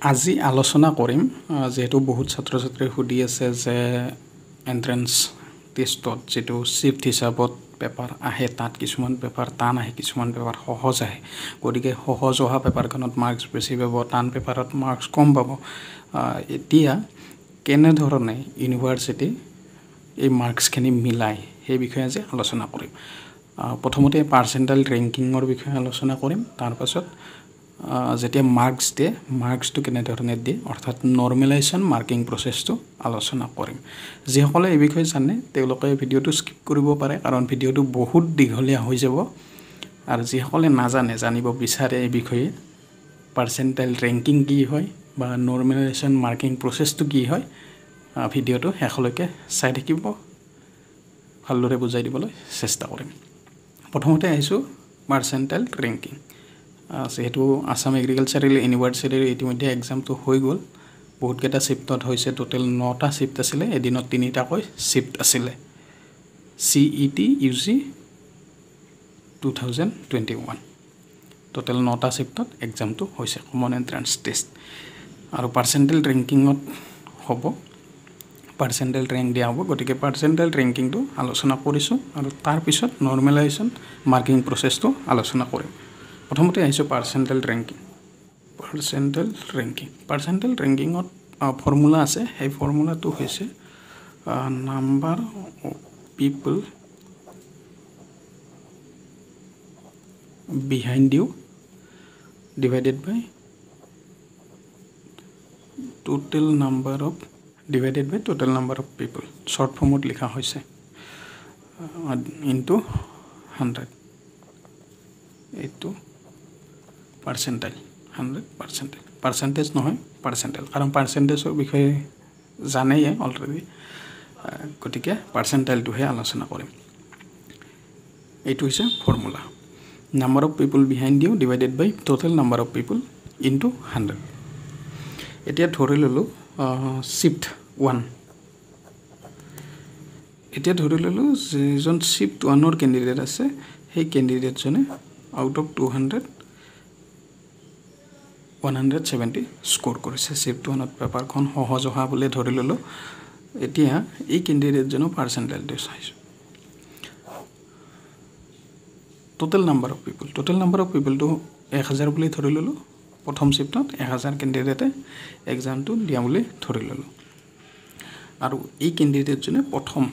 আজি আলোচনা কৰিম যেহেতু বহুত ছাত্ৰ ছাত্ৰী সুধি আছে যে এন্ট্ৰেন্স টেষ্টত যেটো শিফট হিচাপত পেপাৰ আহে তাত কিছুমান পেপাৰ টান আহে কিছুমান পেপাৰ সহজ আহে গতিকে সহজ হোৱা পেপাৰখনত মাৰ্কছ বেছি পাব টান পেপাৰত মাৰ্কছ কম পাব এতিয়া কেনে ধৰণে ইউনিভাৰ্সিটি এই মাৰ্কছখিনি মিলাই সেই বিষয়ে আজি আলোচনা কৰিম প্ৰথমতে পাৰ্চেণ্টাইল ৰেংকিঙৰ বিষয়ে আলোচনা কৰিম তাৰ পাছত যেতিয়া মাৰ্কছ দিয়ে মাৰ্কছটো কেনে ধৰণে দিয়ে অৰ্থাৎ নৰ্মেলাইজেশ্যন মাৰ্কিং প্ৰচেছটো আলোচনা কৰিম যিসকলে এই বিষয়ে জানে তেওঁলোকে ভিডিঅ'টো স্কিপ কৰিব পাৰে কাৰণ ভিডিঅ'টো বহুত দীঘলীয়া হৈ যাব আৰু যিসকলে নাজানে জানিব বিচাৰে এই বিষয়ে পাৰ্চেণ্টাইল ৰেংকিং কি হয় বা নৰ্মেলাইজেশ্যন মাৰ্কিং প্ৰচেছটো কি হয় ভিডিঅ'টো শেষলৈকে চাই থাকিব ভালদৰে বুজাই দিবলৈ চেষ্টা কৰিম প্ৰথমতে আহিছোঁ পাৰ্চেণ্টাইল ৰেংকিং যেহেতু আসাম এগ্ৰিকালচাৰেল ইউনিভাৰ্চিটিৰ ইতিমধ্যে এক্সামটো হৈ গ'ল বহুতকেইটা শিফ্টত হৈছে টোটেল 9টা শিফ্ট আছিলে এদিনত 3টাকৈ শিফ্ট আছিলে CET UG 2021 টোটেল 9টা শিফ্টত এক্সামটো হৈছে কমন এন্ট্ৰেন্স টেষ্ট আৰু পাৰ্চেণ্টাইল ৰেংকিঙত হ'ব পাৰ্চেণ্টাইল ৰেংক দিয়া হ'ব গতিকে পাৰ্চেণ্টাইল ৰেংকিংটো আলোচনা কৰিছোঁ আৰু তাৰ পিছত নৰ্মেলাইজেশ্যন মাৰ্কিং প্ৰচেছটো আলোচনা কৰিম প্ৰথমতে আহিছোঁ পাৰ্চেণ্টাইল ৰেংকিং পাৰ্চেণ্টাইল ৰেংকিঙত ফৰ্মুলা আছে সেই ফৰ্মুলাটো হৈছে number of people behind you divided by total number of people short ফৰ্মত লিখা হৈছে ইনটু 100 এইটো পাৰ্চেণ্টাইল 100% পাৰ্চেণ্টেজ নহয় পাৰ্চেণ্টাইল কাৰণ পাৰ্চেণ্টেজৰ বিষয়ে জানেই অলৰেডি গতিকে পাৰ্চেণ্টাইলটোহে আলোচনা কৰিম এইটো হৈছে formula number of people behind you divided by total number of people into 100 এতিয়া ধৰি ল'লোঁ শিফ্ট 1 এতিয়া ধৰি ল'লোঁ যিজন শিফ্ট 1ৰ কেণ্ডিডেট আছে সেই কেণ্ডিডেটজনে আউট অফ 200 170 স্কোৰ কৰিছে শিফ্ট 1ত পেপাৰখন সহজ হোৱা বুলি ধৰি ল'লোঁ এতিয়া এই কেণ্ডিডেটজনৰ পাৰ্চেণ্টাইলটো চাইছোঁ টোটেল নাম্বাৰ অফ পিপলটো 1000 বুলি ধৰি ল'লোঁ প্ৰথম শিফ্টত 1000 কেণ্ডিডেটে এক্সামটো দিয়া বুলি ধৰি ল'লোঁ আৰু এই কেণ্ডিডেটজনে প্ৰথম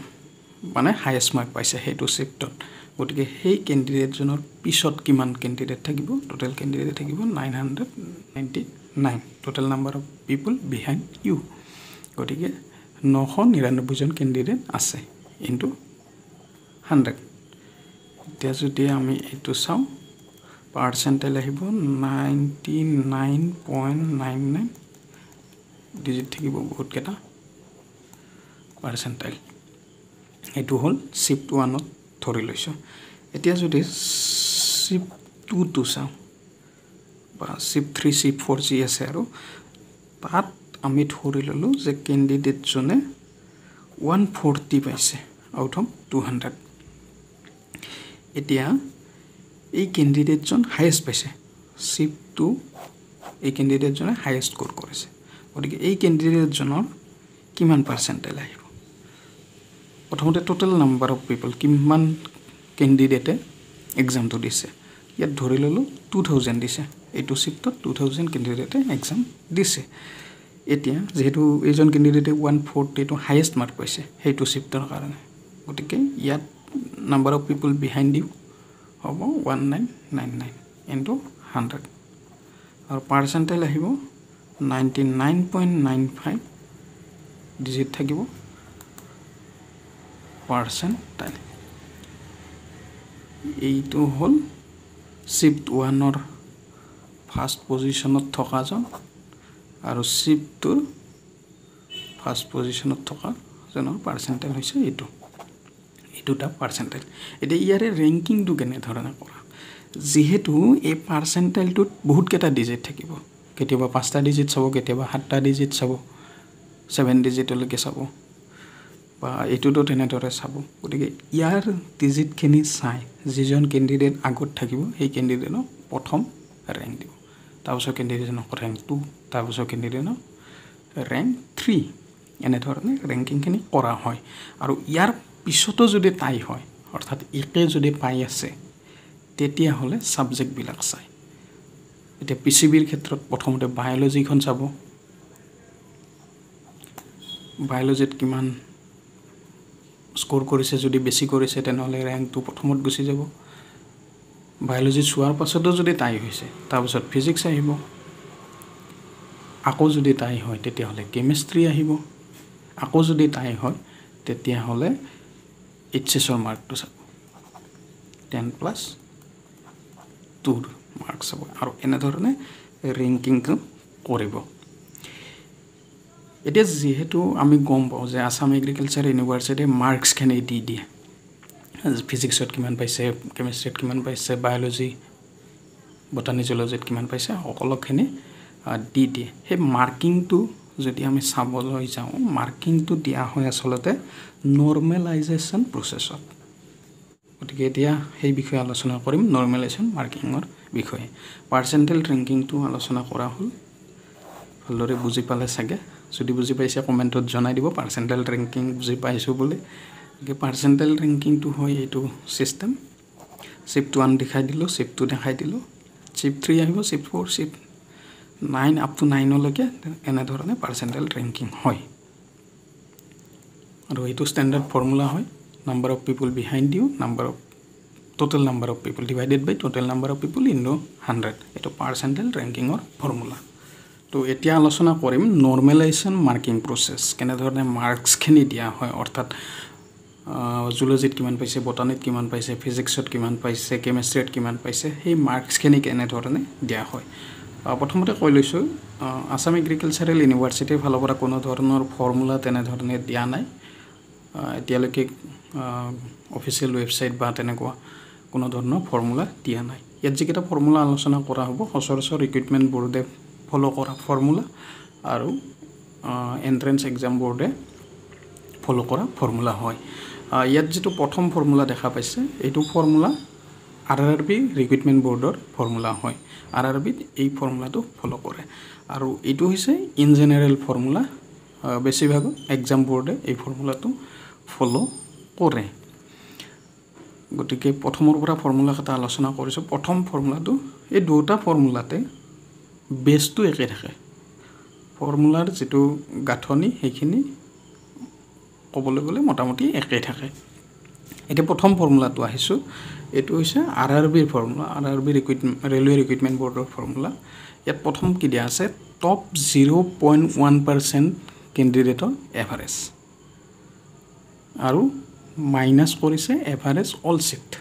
মানে হাইয়েষ্ট মাৰ্ক পাইছে সেইটো শিফ্টত গতিকে সেই কেণ্ডিডেটজনৰ পিছত কিমান কেণ্ডিডেট থাকিব টোটেল কেণ্ডিডেট থাকিব 999 total number of people behind you গতিকে 999 জন কেণ্ডিডেট আছে ইনটু 100 এতিয়া যদি আমি এইটো চাওঁ পাৰ্চেণ্টাইল আহিব 99.99 ডিজিট থাকিব বহুতকেইটা পাৰ্চেণ্টাইল এইটো হ'ল শিফ্ট 1ত ধৰি লৈছোঁ এতিয়া যদি শিফ্ট 2টো চাওঁ বা শিফ্ট 3 শিফ্ট 4 যি আছে আৰু তাত আমি ধৰি ল'লোঁ যে কেণ্ডিডেটজনে 140 পাইছে আউট অফ 200 এতিয়া এই কেণ্ডিডেটজন হাইয়েষ্ট পাইছে শিফ্ট 2 এই কেণ্ডিডেটজনে হাইয়েষ্ট স্কোৰ কৰিছে গতিকে এই কেণ্ডিডেটজনৰ কিমান পাৰ্চেণ্টাইল আহিব প্ৰথমতে টোটেল নাম্বাৰ অফ পিপল কিমান কেণ্ডিডেটে এক্সামটো দিছে ইয়াত ধৰি ল'লোঁ 2000 দিছে এইটো শিফ্টত 2000 কেণ্ডিডেটে এক্সাম দিছে এতিয়া যেহেতু এইজন কেণ্ডিডেটে 140টো হাইয়েষ্ট মাৰ্ক পাইছে সেইটো শিফ্টৰ কাৰণে গতিকে ইয়াত number of people behind you হ'ব 1999 ইনটু 100 আৰু পাৰ্চেণ্টাইল আহিব 99.95 ডিজিট থাকিব পাৰ্চেণ্টাইল এইটো হ'ল শিফ্ট 1ৰ ফাৰ্ষ্ট পজিশ্যনত থকাজন আৰু শিফ্ট 2ৰ ফাৰ্ষ্ট পজিশ্যনত থকা জনৰ পাৰ্চেণ্টাইল হৈছে এইটো দুটা পাৰ্চেণ্টাইল এতিয়া ইয়াৰে ৰেংকিংটো কেনেধৰণে কৰা যিহেতু এই পাৰ্চেণ্টাইলটোত বহুতকেইটা ডিজিট থাকিব কেতিয়াবা 5টা ডিজিট চাব কেতিয়াবা 7টা ডিজিট চাব 7 ডিজিটলৈকে চাব বা এইটোতো তেনেদৰে চাব গতিকে ইয়াৰ ডিজিটখিনি চাই যিজন কেণ্ডিডেট আগত থাকিব সেই কেণ্ডিডেটক প্ৰথম ৰেংক দিব তাৰপিছত কেণ্ডিডেটজনক ৰেংক 2 তাৰপিছত কেণ্ডিডেটৰ ৰেংক 3 এনেধৰণে ৰেংকিংখিনি কৰা হয় আৰু ইয়াৰ পিছতো যদি টাই হয় অৰ্থাৎ একে যদি পাই আছে তেতিয়াহ'লে ছাবজেক্টবিলাক চায় এতিয়া পিচিবিৰ ক্ষেত্ৰত প্ৰথমতে বায়'লজিখন চাব বায়'লজিত কিমান স্ক'ৰ কৰিছে যদি বেছি কৰিছে তেনেহ'লে ৰেংকটো প্ৰথমত গুচি যাব বায়'লজি চোৱাৰ পাছতো যদি টাই হৈছে তাৰপিছত ফিজিক্স আহিব আকৌ যদি টাই হয় তেতিয়াহ'লে কেমেষ্ট্ৰি আহিব আকৌ যদি টাই হয় তেতিয়াহ'লে এইচএছৰ মাৰ্কটো চাব 10+2 মাৰ্কছ চাব আৰু এনেধৰণে ৰেংকিংটো কৰিব এতিয়া যেহেতু আমি গম পাওঁ যে আসাম এগ্ৰিকালচাৰ ইউনিভাৰ্চিটিয়ে মাৰ্কছখিনি দি দিয়ে ফিজিক্সত কিমান পাইছে কেমেষ্ট্ৰিত কিমান পাইছে বায়'লজি বটানী জুলজিত কিমান পাইছে সকলোখিনি দি দিয়ে সেই মাৰ্কিংটো যদি আমি চাবলৈ যাওঁ মাৰ্কিংটো দিয়া হয় আচলতে নৰ্মেলাইজেশ্যন প্ৰচেছত গতিকে এতিয়া সেই বিষয়ে আলোচনা কৰিম নৰ্মেলাইজেশ্যন মাৰ্কিঙৰ বিষয়ে পাৰ্চেণ্টেল ৰেংকিংটো আলোচনা কৰা হ'ল ভালদৰে বুজি পালে চাগে যদি বুজি পাইছে কমেণ্টত জনাই দিব পাৰ্চেণ্টেল ৰেংকিং বুজি পাইছোঁ বুলি গতিকে পাৰ্চেণ্টেল ৰেংকিংটো হয় এইটো ছিষ্টেম চিফ্ট 1 দেখাই দিলোঁ চিফ্ট 2 দেখাই দিলোঁ চিফ্ট 3 আহিব চিফ্ট 4 চিফ্ট 9 আপ টু 9লৈকে এনেধৰণে পাৰ্চেণ্টেল ৰেংকিং হয় আৰু এইটো ষ্টেণ্ডাৰ্ড ফৰ্মুলা হয় number of people behind you total number of people divided by total number of people into 100 এইটো পাৰ্চেণ্টেল ৰেংকিঙৰ ফৰ্মুলা তো এতিয়া আলোচনা কৰিম নৰ্মেলাইজেশ্যন মাৰ্কিং প্ৰচেছ কেনেধৰণে মাৰ্কছখিনি দিয়া হয় অৰ্থাৎ জুলজিত কিমান পাইছে বটানীত কিমান পাইছে ফিজিক্সত কিমান পাইছে কেমেষ্ট্ৰিত কিমান পাইছে সেই মাৰ্কছখিনি কেনেধৰণে দিয়া হয় প্ৰথমতে কৈ লৈছোঁ আসাম এগ্ৰিকালচাৰেল ইউনিভাৰ্চিটিৰ ফালৰ পৰা কোনো ধৰণৰ ফৰ্মুলা তেনেধৰণে দিয়া নাই এতিয়ালৈকে অফিচিয়েল ৱেবছাইট বা তেনেকুৱা কোনো ধৰণৰ ফৰ্মুলা দিয়া নাই ইয়াত যিকেইটা ফৰ্মুলা আলোচনা কৰা হ'ব সচৰাচৰ ৰিক্ৰুইটমেণ্ট বৰ্ডে ফ'ল' কৰা ফৰ্মুলা আৰু এণ্ট্ৰেন্স এক্সাম বৰ্ডে ফ'ল' কৰা ফৰ্মুলা হয় ইয়াত যিটো প্ৰথম ফৰ্মুলা দেখা পাইছে এইটো ফৰ্মুলা RRB ৰিক্ৰুইটমেণ্ট বৰ্ডৰ ফৰ্মুলা হয় RRBত এই ফৰ্মুলাটো ফ'ল' কৰে আৰু এইটো হৈছে ইন জেনেৰেল ফৰ্মুলা বেছিভাগ এক্সাম বৰ্ডে এই ফৰ্মুলাটো ফ'ল' কৰে গতিকে প্ৰথমৰ পৰা ফৰ্মুলা এটা আলোচনা কৰিছোঁ প্ৰথম ফৰ্মুলাটো এই দুটা ফৰ্মুলাতে বেছটো একে থাকে ফৰ্মুলাৰ যিটো গাঁথনি সেইখিনি ক'বলৈ গ'লে মোটামুটি একেই থাকে এতিয়া প্ৰথম ফৰ্মুলাটো আহিছোঁ এইটো হৈছে RRBৰ ফৰ্মুলা RRB ৰেলৱে ৰিক্ৰুইটমেণ্ট বৰ্ডৰ ফৰ্মুলা ইয়াত প্ৰথম কি দিয়া আছে টপ 0.1% কেণ্ডিডেটৰ এভাৰেজ আৰু মাইনাছ কৰিছে এভাৰেজ অল শিফ্ট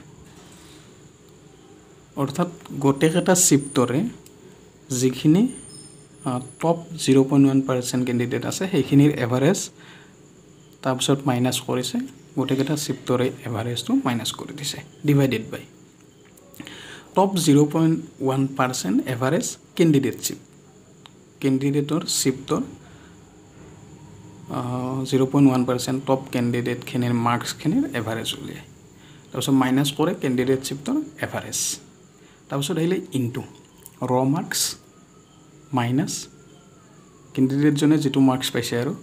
অৰ্থাৎ গোটেইকেইটা শিফ্টৰে যিখিনি টপ 0.1% কেণ্ডিডেট আছে সেইখিনিৰ এভাৰেজ তাৰপিছত মাইনাছ কৰিছে গোটেইকেইটা শিফ্টৰে এভাৰেজটো মাইনাছ কৰি দিছে ডিভাইডেড বাই টপ 0.1% এভাৰেজ কেণ্ডিডেটশ্বিপ কেণ্ডিডেটৰ শিফ্টৰ 0.1% টপ কেণ্ডিডেটখিনিৰ মাৰ্কছখিনিৰ এভাৰেজ উলিয়ায় তাৰপিছত মাইনাছ কৰে কেণ্ডিডেটশ্বিপৰ এভাৰেজ তাৰপিছত আহিলে ইনটু ৰ মাৰ্কছ মাইনাছ কেণ্ডিডেটজনে যিটো মাৰ্কছ পাইছে আৰু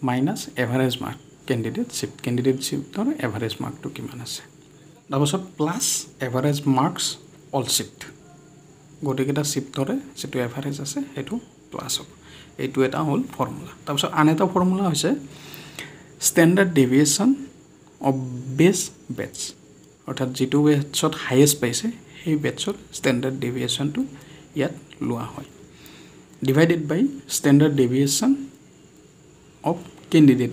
মাইনাছ এভাৰেজ মাৰ্ক কেণ্ডিডেটশ্বিপৰ এভাৰেজ মাৰ্কটো কিমান আছে তাৰপিছত plus average marks all shift গোটেইকেইটা শিফ্টৰে যিটো এভাৰেজ আছে সেইটো প্লাছ হ'ব এইটো এটা হ'ল ফৰ্মুলা তাৰপিছত আন এটা ফৰ্মুলা হৈছে ষ্টেণ্ডাৰ্ড ডেভিয়েশ্যন অফ বেছ বেটছ অৰ্থাৎ যিটো বেটছত হাইয়েষ্ট পাইছে সেই বেটছৰ ষ্টেণ্ডাৰ্ড ডেভিয়েশ্যনটো ইয়াত লোৱা হয় divided by standard deviation of candidate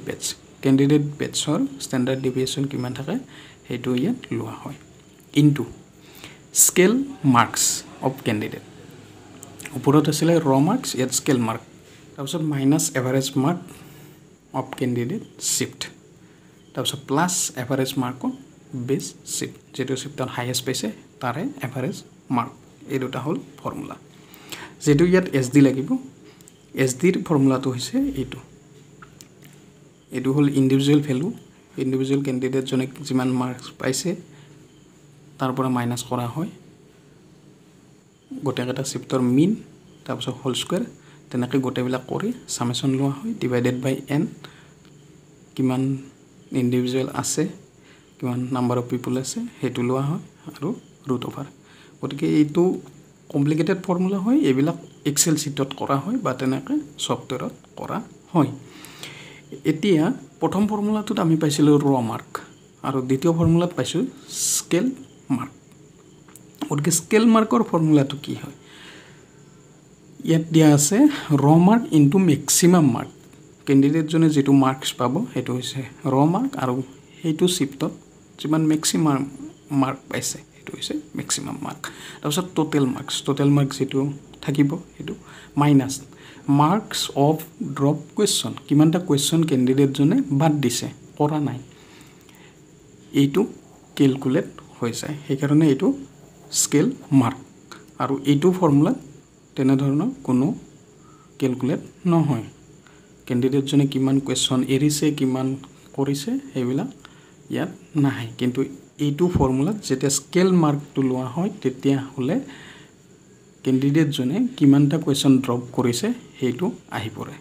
বেটছৰ ষ্টেণ্ডাৰ্ড ডেভিয়েশ্যন কিমান থাকে সেইটো ইয়াত লোৱা হয় into scale marks of candidate ওপৰত আছিলে ৰ মাৰ্কছ ইয়াত স্কেল মাৰ্ক তাৰপিছত minus average mark of candidate shift তাৰপিছত plus average mark of base shift যিটো শিফ্টত হাইয়েষ্ট পাইছে তাৰে এভাৰেজ মাৰ্ক এই দুটা হ'ল ফৰ্মুলা যিটো ইয়াত SD লাগিব SDৰ ফৰ্মুলাটো হৈছে এইটো হ'ল ইণ্ডিভিজুৱেল ভেলু ইণ্ডিভিজুৱেল কেণ্ডিডেটজনে যিমান মাৰ্কছ পাইছে তাৰ পৰা মাইনাছ কৰা হয় গোটেইকেইটা শিফ্টৰ মিন তাৰপিছত হোল স্কুৱেৰ তেনেকৈ গোটেইবিলাক কৰি সামেশন লোৱা হয় ডিভাইডেড বাই n কিমান ইন্ডিভিজুৱেল আছে কিমান নাম্বাৰ অফ পিপল আছে হেতু লোৱা হয় আৰু ৰুট ওভাৰ গতিকে এইটো কমপ্লিকেটেড ফৰ্মুলা হয় এইবিলাক এক্সেল শীটত কৰা হয় বা তেনেকৈ সফটৱেৰত কৰা হয় এতিয়া প্ৰথম ফৰ্মুলাটোত আমি পাইছিলো ৰ মাৰ্ক আৰু দ্বিতীয় ফৰ্মুলাত পাইছো স্কেল মাৰ্ক গতিকে স্কেল মাৰ্কৰ ফৰ্মুলাটো কি হয় ইয়াত দিয়া আছে ৰ mark into maximum mark candidate জনে যেটো মাৰ্কস পাব হেতু হৈছে ৰ মাৰ্ক আৰু হেতু শিফটত যিমান মেক্সিমাম মাৰ্ক পাইছে হেতু হৈছে মেক্সিমাম মাৰ্ক তাৰপিছত টোটেল মাৰ্কস যেটো থাকিব হেতু minus marks of drop question কিমানটা কোৱেশ্চন কেণ্ডিডেট জনে বাদ দিছে কৰা নাই এইটো ক্যালকুলেট হৈ যায় সেইকাৰণে এইটো স্কেল মাৰ্ক আৰু এইটো ফৰ্মুলা তেনে ধৰণৰ কোনো ক্যালকুলেট নহয় কেণ্ডিডেট জনে কিমান কোৱেশ্চন এৰিছে কিমান কৰিছে হেবিলাক ইয়াত নাই কিন্তু এইটো ফৰ্মুলা যেতিয়া স্কেল মাৰ্কটো লোৱা হয় তেতিয়া হলে কেণ্ডিডেট জনে কিমানটা কোৱেশ্চন ড্ৰপ কৰিছে হেতু আহি পৰে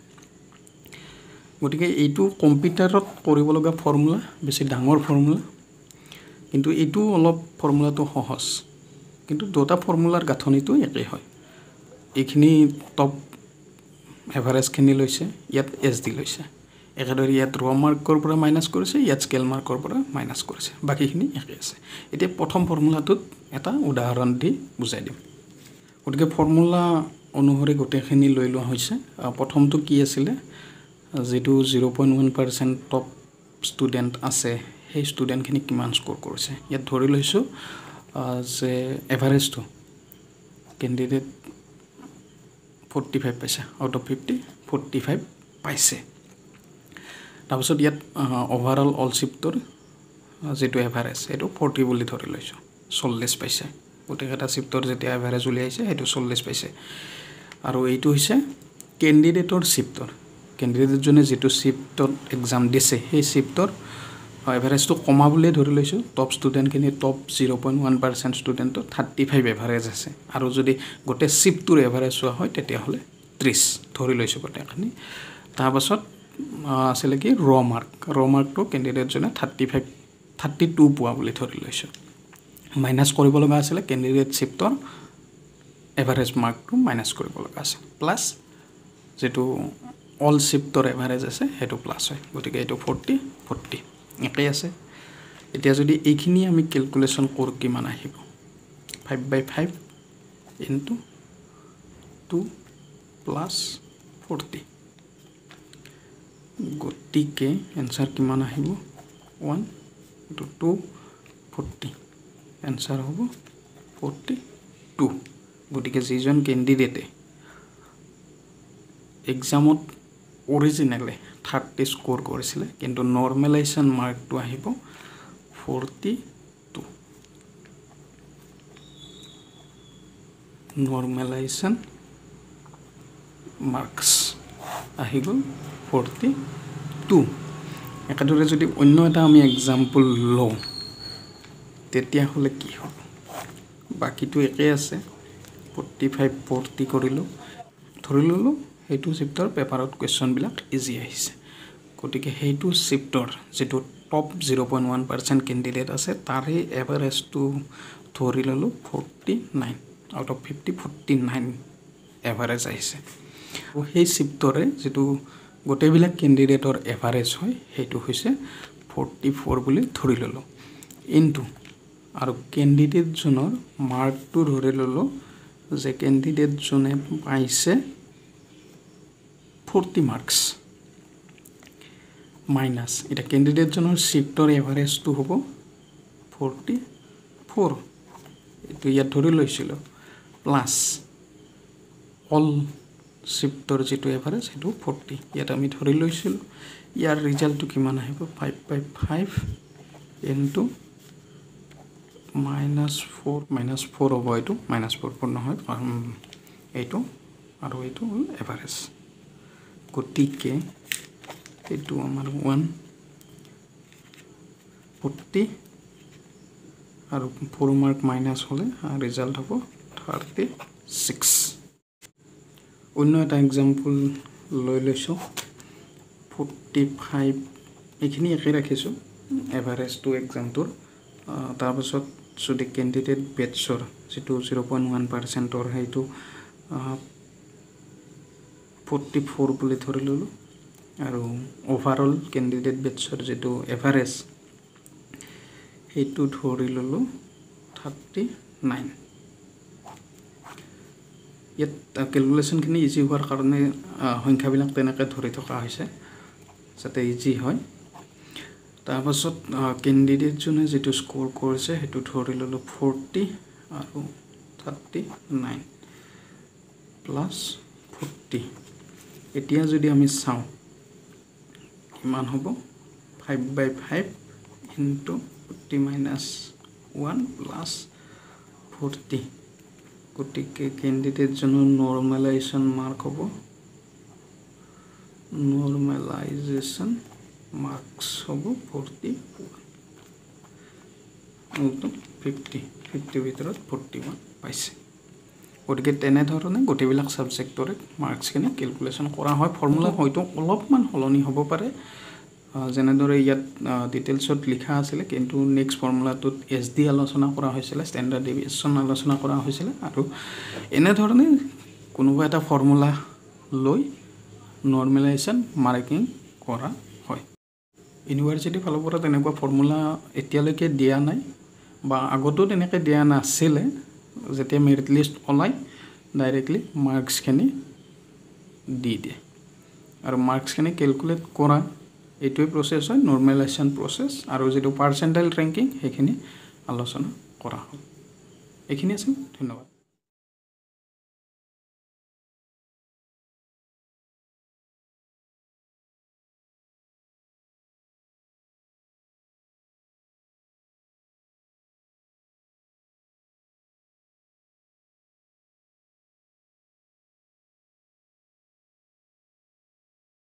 গতিকে এইটো কম্পিউটাৰত কৰিব লগা ফৰ্মুলা বেছি ডাঙৰ ফৰ্মুলা কিন্তু এইটো অলপ ফৰ্মুলাটো সহজ কিন্তু দুটা ফৰ্মুলাৰ গাঁথনিটো একেই হয় এইখিনি টপ এভাৰেজ খিনি লৈছে ইয়াত এছ দি লৈছে একেদৰে ইয়াত ৰ মাৰ্কৰ পৰা মাইনাস কৰিছে ইয়াত স্কেল মাৰ্কৰ পৰা মাইনাস কৰিছে বাকিখিনি একে আছে এতিয়া প্ৰথম ফৰ্মুলাটোত এটা উদাহৰণ দি বুজাই দিম গতিকে ফৰ্মুলা অনুসৰি গোটেইখিনি লৈ লোৱা হৈছে প্ৰথমটো কি আছিল যেটো 0.1% টপ ষ্টুডেন্ট আছে সেই ষ্টুডেন্ট খিনি কিমান স্কোৰ কৰিছে ইয়াত ধৰি লৈছো যে এভাৰেজটো কেণ্ডিডেট 45 পাইছে আউট অফ 50 45 পাইছে তাৰপিছত ইয়াত ওভাৰঅল অল শিফটৰ যেটো এভাৰেজ এটো 40 বুলি ধৰি লৈছো 40 পাইছে গোটেইটা শিফটৰ যেতিয়া এভাৰেজ উলিয়াইছে হেতু 40 পাইছে আৰু এইটো হৈছে কেণ্ডিডেটৰ শিফটৰ কেণ্ডিডেট জনে যেটো শিফটত এক্সাম দিছে সেই শিফটৰ এভাৰেজটো কমা বুলি ধৰি লৈছো টপ ষ্টুডেন্ট খিনি টপ 0.1% ষ্টুডেন্টৰ 35 এভাৰেজ আছে আৰু যদি গোটে শিফটৰ এভাৰেজ হোৱা হয় তেতিয়া হলে 30 ধৰি লৈছো গোটেইখিনি তাৰ পাছত আছিল কি ৰ মাৰ্কটো কেণ্ডিডেট জনে 32 পোৱা বুলি ধৰি লৈছো মাইনাস কৰিব লগা আছিল কেণ্ডিডেট শিফটৰ এভাৰেজ মাৰ্কটো মাইনাস কৰিব লগা আছে প্লাস যেটো অল শিফটৰ এভাৰেজ আছে হেতু প্লাস হয় গতিকে এটো 40 একেই আছে এতিয়া যদি এইখিনি আমি ক্যালকুলেশন কৰো কিমান আহিব 5/5 into 2 plus 40 গতিকে आंसर কিমান আহিব 1 into 2 40 आंसर হ'ব 42 গতিকে যিজন ক্যান্ডিডেটে এক্সামত অৰিজিনালি 30 স্কোৰ কৰিছিলে কিন্তু নৰমালাইজেশন মাৰ্কটো আহিব 42 নৰমালাইজেশন মাৰ্কস আহি গল 42 একেদৰে যদি অন্য এটা আমি एग्जांपल লও তেতিয়া হলে কি হ'ব বাকিটো একে আছে 45 40 কৰিলো ধৰি ললো হেতু শিফটৰ পেপাৰত কোৱেশ্চন বিলাক ইজি আহিছে গতিকে হেতু শিফটৰ যেটো টপ 0.1% ক্যান্ডিডেট আছে তাৰে এভাৰেজটো ধৰি ললো 49 আউট অফ 50 49 এভাৰেজ আহিছে আৰু সেই শিফটৰে যেটো গোটেইবিলাক ক্যান্ডিডেটৰ এভাৰেজ হয় হেতু হৈছে 44 বুলি ধৰি ললো ইনটু আৰু ক্যান্ডিডেট জনৰ মাৰ্কটো ধৰি ললো যে ক্যান্ডিডেট জনে পাইছে 40 মাৰ্কস মাইনাস এটা ক্যান্ডিডেট জনৰ শিফটৰ এভাৰেজ টু হ'ব 44 এটো ইয়াত ধৰি লৈছিল প্লাস অল শিফটৰ যেটো এভাৰেজ হেতু 40 ইয়াত আমি ধৰি লৈছিল ইয়াৰ ৰিজাল্টটো কিমান আহিব 5/5 into -4 হ'ব এটো -4 নহয় এটো আৰু এটো এভাৰেজ গতিকে এটো আমাৰ 140 আৰু 4 মাৰ্ক মাইনাস হলে ৰিজাল্ট হ'ব 36 অন্য এটা এক্সাম্পল লৈ লৈছোঁ 45 এইখিনি একে ৰাখিছোঁ এভাৰেজটো এক্সামটোৰ তাৰপাছত যদি কেণ্ডিডেট বেটছৰ যিটো 0.1%ৰ সেইটো 44 বুলি ধৰি ল'লোঁ আৰু অভাৰঅল কেণ্ডিডেট বেটছৰ যিটো এভাৰেজ সেইটো ধৰি ল'লোঁ 39 ইয়াত কেলকুলেশ্যনখিনি ইজি হোৱাৰ কাৰণে সংখ্যাবিলাক তেনেকৈ ধৰি থকা হৈছে যাতে ইজি হয় তাৰপাছত কেণ্ডিডেটজনে যিটো স্ক'ৰ কৰিছে সেইটো ধৰি ল'লোঁ 40 আৰু 39 প্লাছ 40 এতিয়া যদি আমি চাওঁ কিমান হ'ব 5/5 ইনটু 40 মাইনাছ 1 প্লাছ 40 গতিকে কেণ্ডিডেটজনৰ নৰ্মেলাইজেশ্যন মাৰ্ক হ'ব নৰ্মেলাইজেশ্যন মাৰ্কস হ'ব 41 50 ভিতৰত 41 পাইছে গতিকে তেনেধৰণে গোটেইবিলাক ছাবজেক্টৰে মাৰ্কছখিনি কেলকুলেশ্যন কৰা হয় ফৰ্মুলা হয়তো অলপমান সলনি হ'ব পাৰে যেনেদৰে ইয়াত ডিটেইলছত লিখা আছিলে কিন্তু নেক্সট ফৰ্মুলাটোত SD আলোচনা কৰা হৈছিলে ষ্টেণ্ডাৰ্ড ডেভিয়েশ্যন আলোচনা কৰা হৈছিলে আৰু এনেধৰণে কোনোবা এটা ফৰ্মুলা লৈ নৰ্মেলাইজেশ্যন মাৰ্কিং কৰা হয় ইউনিভাৰ্চিটিৰ ফালৰ পৰা তেনেকুৱা ফৰ্মুলা এতিয়ালৈকে দিয়া নাই বা আগতো তেনেকৈ দিয়া নাছিলে যেতিয়া মেৰিট লিষ্ট ওলাই ডাইৰেক্টলি মাৰ্কছখিনি দি দিয়ে আৰু মাৰ্কছখিনি কেলকুলেট কৰা এইটোৱে প্ৰচেছ হয় নৰ্মেলাইজেশ্যন প্ৰচেছ আৰু যিটো পাৰ্চেণ্টাইল ৰেংকিং সেইখিনি আলোচনা কৰা হয় এইখিনি আছিল ধন্যবাদ